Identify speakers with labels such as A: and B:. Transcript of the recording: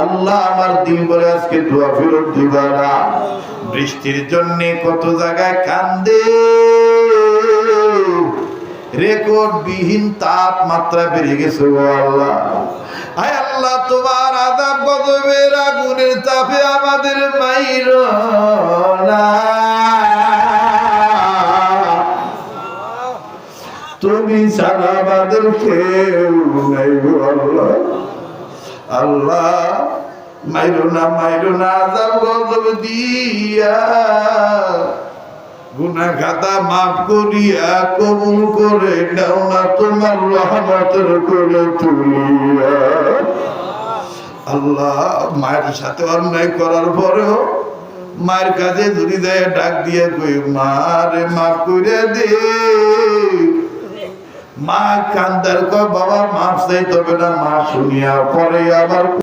A: আল্লাহ আমার দিল বলে আজকে দোয়া ফেরত দিবা না। বৃষ্টির জন্য কত জায়গায় কান্দে, রেকর্ড বিহীন তাপমাত্রা বেড়ে গেছে গো আল্লাহ। আয় আল্লাহ, তোমার আযাব গজবের আগুনের তাপে আমাদের মাইরো না। তুমি ছাড়া আমাদের কেউ নাই গো আল্লাহ। আল্লাহ মাইরো না, মাইরো না, আযাব গজব দিয়া গুনাহ খাতা মাফ করিয়া কবুল করে নাও না তোমার রহমতের কোলে তুলিয়া। আল্লাহ, মায়ের সাথে অন্যায় করার পরেও মায়ের কাছে ধরি দেয়, ডাক দিয়ে কই মা রে মাফ করে দে। মা কান্দার কয় বাবা মাফ চাইতে হবে না। মা শুনিয়া পরে আবার